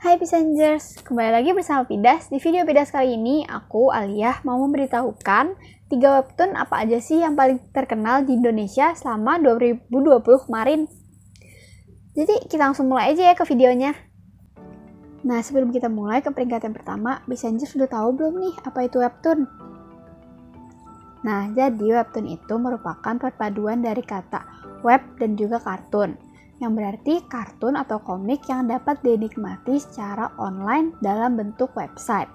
Hai Passengers, kembali lagi bersama Pidas. Di video Pidas kali ini, aku, Aliyah, mau memberitahukan 3 webtoon apa aja sih yang paling terkenal di Indonesia selama 2020 kemarin. Jadi kita langsung mulai aja ya ke videonya. Nah, sebelum kita mulai ke peringkat yang pertama, Passengers sudah tahu belum nih apa itu webtoon? Nah, jadi webtoon itu merupakan perpaduan dari kata web dan juga kartun, yang berarti kartun atau komik yang dapat dinikmati secara online dalam bentuk website.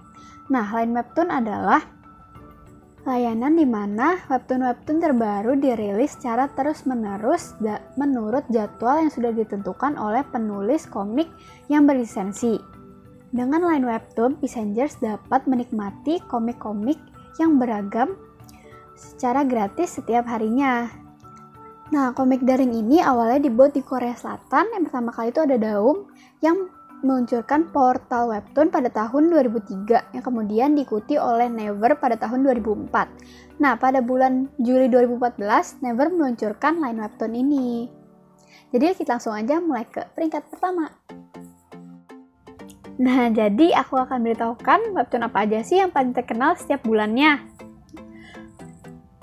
Nah, Line Webtoon adalah layanan di mana webtoon-webtoon terbaru dirilis secara terus-menerus menurut jadwal yang sudah ditentukan oleh penulis komik yang berlisensi. Dengan Line Webtoon, Passengers dapat menikmati komik-komik yang beragam secara gratis setiap harinya. Nah, komik daring ini awalnya dibuat di Korea Selatan. Yang pertama kali itu ada Daum yang meluncurkan portal webtoon pada tahun 2003 yang kemudian diikuti oleh Naver pada tahun 2004. Nah, pada bulan Juli 2014, Naver meluncurkan Line Webtoon ini. Jadi kita langsung aja mulai ke peringkat pertama. Nah, jadi aku akan beritahukan webtoon apa aja sih yang paling terkenal setiap bulannya.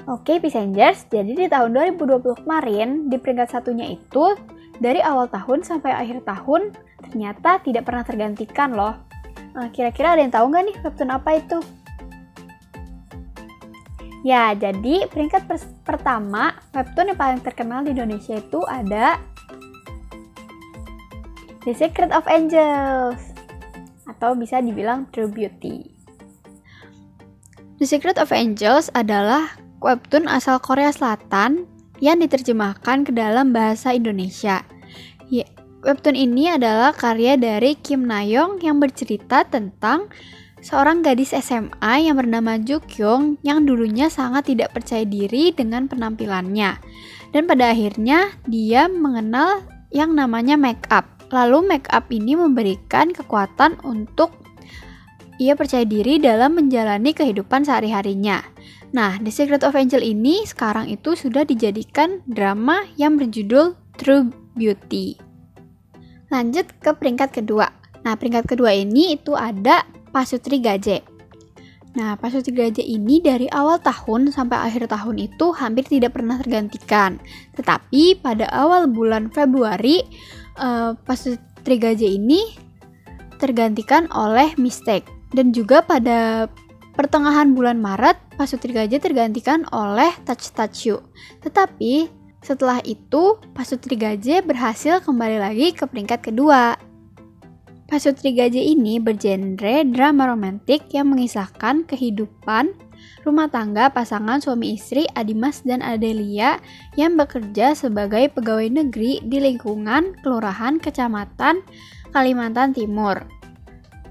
Oke Passengers, jadi di tahun 2020 kemarin, di peringkat satunya itu, dari awal tahun sampai akhir tahun, ternyata tidak pernah tergantikan loh. Kira-kira ada yang tahu nggak nih webtoon apa itu? Ya, jadi peringkat pertama, webtoon yang paling terkenal di Indonesia itu ada The Secret of Angels, atau bisa dibilang True Beauty. The Secret of Angels adalah webtoon asal Korea Selatan yang diterjemahkan ke dalam bahasa Indonesia. Webtoon ini adalah karya dari Kim Na-young yang bercerita tentang seorang gadis SMA yang bernama Ju-kyung yang dulunya sangat tidak percaya diri dengan penampilannya. Dan pada akhirnya dia mengenal yang namanya make up. Lalu make up ini memberikan kekuatan untuk ia percaya diri dalam menjalani kehidupan sehari-harinya. Nah, The Secret of Angel ini sekarang itu sudah dijadikan drama yang berjudul True Beauty. Lanjut ke peringkat kedua. Nah, peringkat kedua ini itu ada Pasutri Gaje. Nah, Pasutri Gaje ini dari awal tahun sampai akhir tahun itu hampir tidak pernah tergantikan. Tetapi pada awal bulan Februari, Pasutri Gaje ini tergantikan oleh Mistake. Dan juga pada pertengahan bulan Maret, Pasutri Gaje tergantikan oleh Touch Touch You. Tetapi setelah itu, Pasutri Gaje berhasil kembali lagi ke peringkat kedua. Pasutri Gaje ini bergenre drama romantik yang mengisahkan kehidupan rumah tangga pasangan suami istri Adimas dan Adelia yang bekerja sebagai pegawai negeri di lingkungan Kelurahan Kecamatan Kalimantan Timur.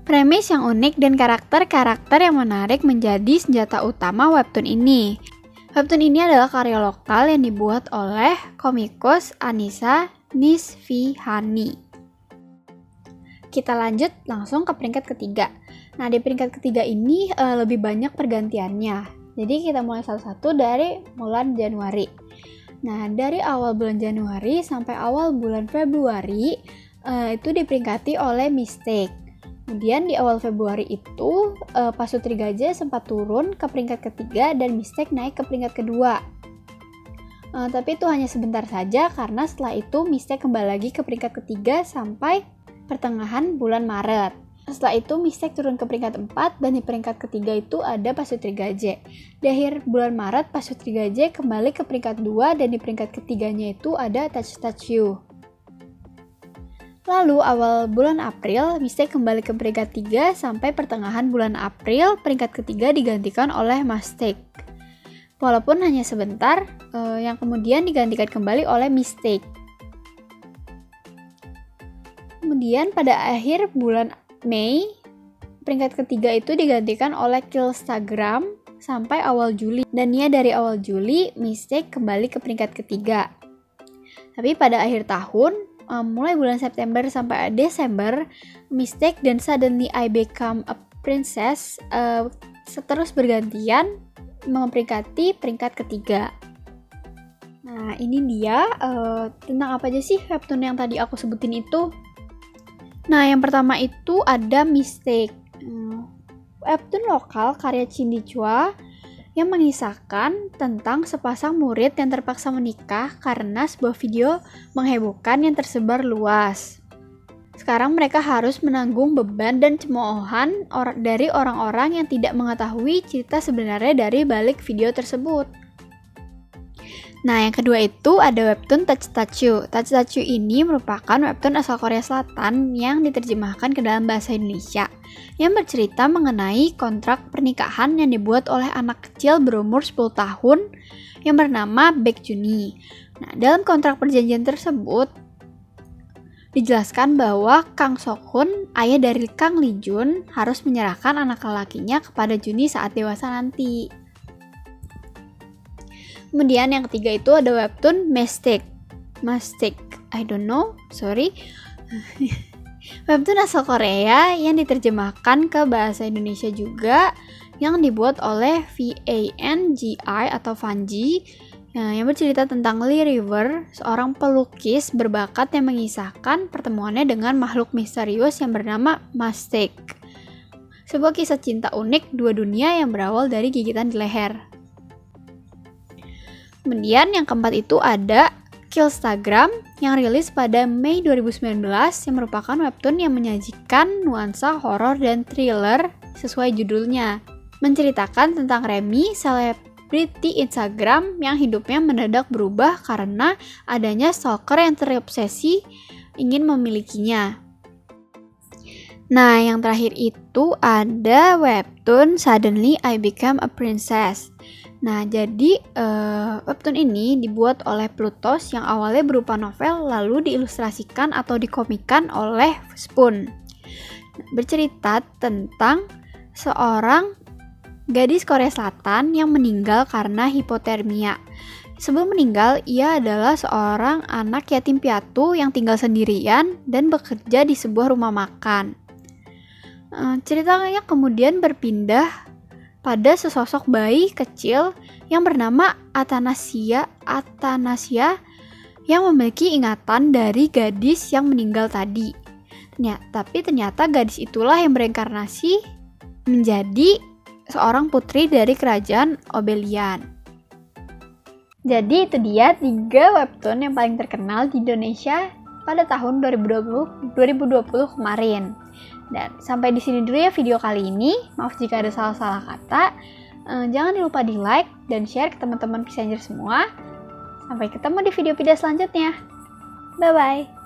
Premis yang unik dan karakter-karakter yang menarik menjadi senjata utama webtoon ini. Webtoon ini adalah karya lokal yang dibuat oleh komikus Anissa Nisvihani. Kita lanjut langsung ke peringkat ketiga. Nah, di peringkat ketiga ini lebih banyak pergantiannya. Jadi kita mulai satu-satu dari bulan Januari. Nah, dari awal bulan Januari sampai awal bulan Februari itu diperingkati oleh Mistake. Kemudian di awal Februari itu Pasutri Gaje sempat turun ke peringkat ketiga dan Mistake naik ke peringkat kedua. Tapi itu hanya sebentar saja karena setelah itu Mistake kembali lagi ke peringkat ketiga sampai pertengahan bulan Maret. Setelah itu Mistake turun ke peringkat 4 dan di peringkat ketiga itu ada Pasutri Gaje. Di akhir bulan Maret Pasutri Gaje kembali ke peringkat 2 dan di peringkat ketiganya itu ada Touch Touch You. Lalu awal bulan April, Mistake kembali ke peringkat 3 sampai pertengahan bulan April, peringkat ketiga digantikan oleh Mistake. Walaupun hanya sebentar, yang kemudian digantikan kembali oleh Mistake. Kemudian pada akhir bulan Mei, peringkat ketiga itu digantikan oleh Killstagram sampai awal Juli. Dan ya dari awal Juli, Mistake kembali ke peringkat ketiga. Tapi pada akhir tahun, mulai bulan September sampai Desember, Mistake dan Suddenly I Become a Princess terus bergantian memperingkati peringkat ketiga. Nah, ini dia tentang apa aja sih webtoon yang tadi aku sebutin itu. Nah, yang pertama itu ada Mistake. Webtoon lokal karya Cindy Chua yang mengisahkan tentang sepasang murid yang terpaksa menikah karena sebuah video menghebohkan yang tersebar luas. Sekarang mereka harus menanggung beban dan cemoohan dari orang-orang yang tidak mengetahui cerita sebenarnya dari balik video tersebut. Nah, yang kedua itu ada webtoon Touch Touch You. Touch Touch You ini merupakan webtoon asal Korea Selatan yang diterjemahkan ke dalam bahasa Indonesia, yang bercerita mengenai kontrak pernikahan yang dibuat oleh anak kecil berumur 10 tahun yang bernama Baek Juni. Nah, dalam kontrak perjanjian tersebut dijelaskan bahwa Kang Sok-hun, ayah dari Kang Lee Jun, harus menyerahkan anak lelakinya kepada Juni saat dewasa nanti. Kemudian yang ketiga itu ada webtoon Mistake. I don't know, sorry. Webtoon asal Korea yang diterjemahkan ke bahasa Indonesia juga, yang dibuat oleh VANGI atau Vanji, yang bercerita tentang Lee River, seorang pelukis berbakat yang mengisahkan pertemuannya dengan makhluk misterius yang bernama Mistake. Sebuah kisah cinta unik dua dunia yang berawal dari gigitan di leher. Kemudian yang keempat itu ada Killstagram yang rilis pada Mei 2019 yang merupakan webtoon yang menyajikan nuansa horor dan thriller sesuai judulnya. Menceritakan tentang Remy, selebriti Instagram yang hidupnya mendadak berubah karena adanya stalker yang terobsesi ingin memilikinya. Nah, yang terakhir itu ada webtoon Suddenly I Became a Princess. Nah, jadi webtoon ini dibuat oleh Plutos yang awalnya berupa novel lalu diilustrasikan atau dikomikan oleh Spoon. Bercerita tentang seorang gadis Korea Selatan yang meninggal karena hipotermia. Sebelum meninggal, ia adalah seorang anak yatim piatu yang tinggal sendirian dan bekerja di sebuah rumah makan. Ceritanya kemudian berpindah pada sesosok bayi kecil yang bernama Athanasia yang memiliki ingatan dari gadis yang meninggal tadi. Tapi ternyata gadis itulah yang bereinkarnasi menjadi seorang putri dari kerajaan Obelian. Jadi itu dia 3 webtoon yang paling terkenal di Indonesia pada tahun 2020 kemarin. Dan sampai di sini dulu ya video kali ini. Maaf jika ada salah-salah kata. Jangan lupa di like dan share ke teman-teman Kisanger semua. Sampai ketemu di video-video selanjutnya. Bye-bye.